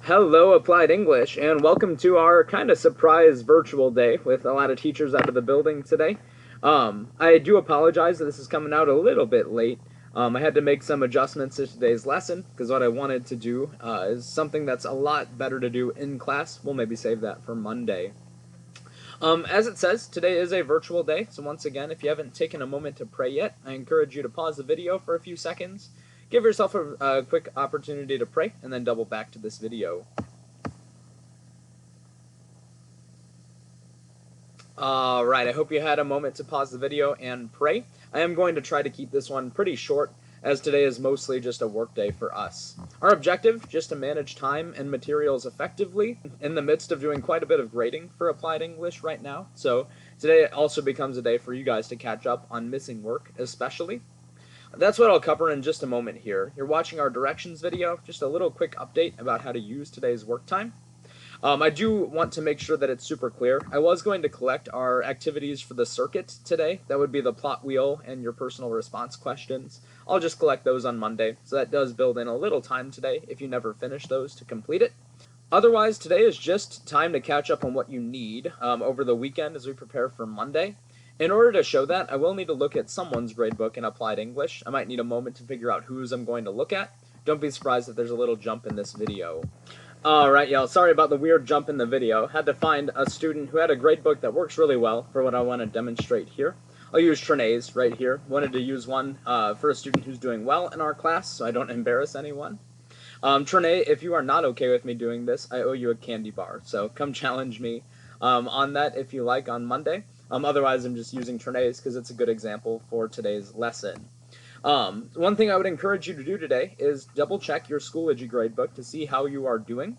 Hello, Applied English, and welcome to our kind of surprise virtual day with a lot of teachers out of the building today. I do apologize that this is coming out a little bit late. I had to make some adjustments to today's lesson because what I wanted to do is something that's a lot better to do in class. We'll maybe save that for Monday. As it says, today is a virtual day, so once again, if you haven't taken a moment to pray yet, I encourage you to pause the video for a few seconds, give yourself a quick opportunity to pray, and then double back to this video. Alright, I hope you had a moment to pause the video and pray. I am going to try to keep this one pretty short, as today is mostly just a work day for us. Our objective, just to manage time and materials effectively in the midst of doing quite a bit of grading for Applied English right now. So today also becomes a day for you guys to catch up on missing work, especially. That's what I'll cover in just a moment here. You're watching our directions video, just a little quick update about how to use today's work time. I do want to make sure that it's super clear. I was going to collect our activities for the circuit today. That would be the plot wheel and your personal response questions. I'll just collect those on Monday, so that does build in a little time today if you never finish those to complete it. Otherwise, today is just time to catch up on what you need over the weekend as we prepare for Monday. In order to show that, I will need to look at someone's gradebook in Applied English. I might need a moment to figure out whose I'm going to look at. Don't be surprised if there's a little jump in this video. Alright, y'all, sorry about the weird jump in the video. Had to find a student who had a gradebook that works really well for what I want to demonstrate here. I'll use Trene's right here. Wanted to use one for a student who's doing well in our class, so I don't embarrass anyone. Trene, if you are not okay with me doing this, I owe you a candy bar, so come challenge me on that if you like on Monday. Otherwise, I'm just using Trene's because it's a good example for today's lesson. One thing I would encourage you to do today is double check your Schoology gradebook to see how you are doing.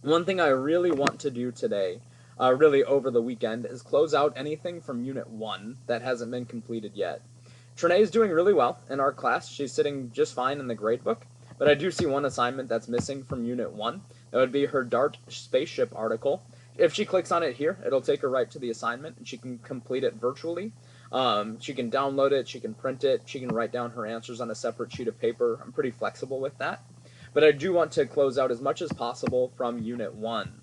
One thing I really want to do today, really over the weekend, is close out anything from Unit 1 that hasn't been completed yet. Trene is doing really well in our class. She's sitting just fine in the gradebook, but I do see one assignment that's missing from Unit 1. That would be her DART spaceship article. If she clicks on it here, it'll take her right to the assignment, and she can complete it virtually. She can download it, she can print it, she can write down her answers on a separate sheet of paper. I'm pretty flexible with that. But I do want to close out as much as possible from Unit 1.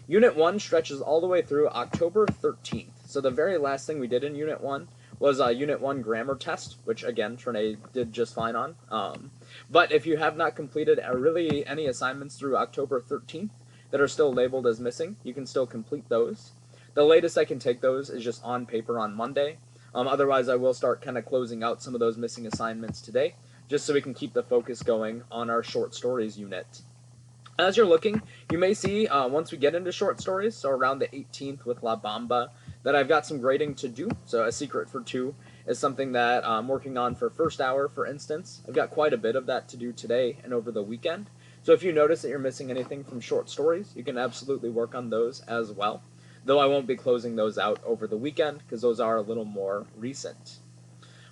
Unit 1 stretches all the way through October 13th. So the very last thing we did in Unit 1 was a Unit 1 grammar test, which again, Trene did just fine on. But if you have not completed really any assignments through October 13th that are still labeled as missing, you can still complete those. The latest I can take those is just on paper on Monday. Otherwise, I will start kind of closing out some of those missing assignments today, just so we can keep the focus going on our short stories unit. As you're looking, you may see, once we get into short stories, so around the 18th with La Bamba, that I've got some grading to do. So A Secret for Two is something that I'm working on for first hour, for instance. I've got quite a bit of that to do today and over the weekend. So if you notice that you're missing anything from short stories, you can absolutely work on those as well. Though I won't be closing those out over the weekend, because those are a little more recent.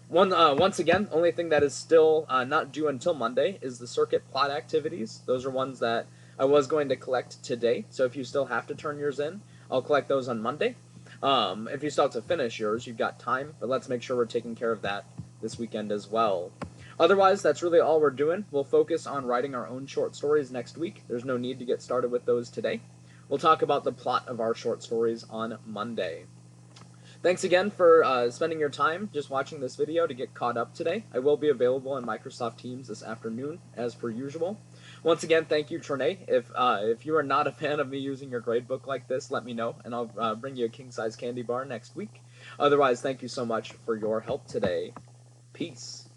Once again, only thing that is still not due until Monday is the circuit plot activities. Those are ones that I was going to collect today, so if you still have to turn yours in, I'll collect those on Monday. If you still have to finish yours, you've got time, but let's make sure we're taking care of that this weekend as well. Otherwise, that's really all we're doing. We'll focus on writing our own short stories next week. There's no need to get started with those today. We'll talk about the plot of our short stories on Monday. Thanks again for spending your time just watching this video to get caught up today. I will be available in Microsoft Teams this afternoon, as per usual. Once again, thank you, Trene. If you are not a fan of me using your gradebook like this, let me know, and I'll bring you a king-size candy bar next week. Otherwise, thank you so much for your help today. Peace.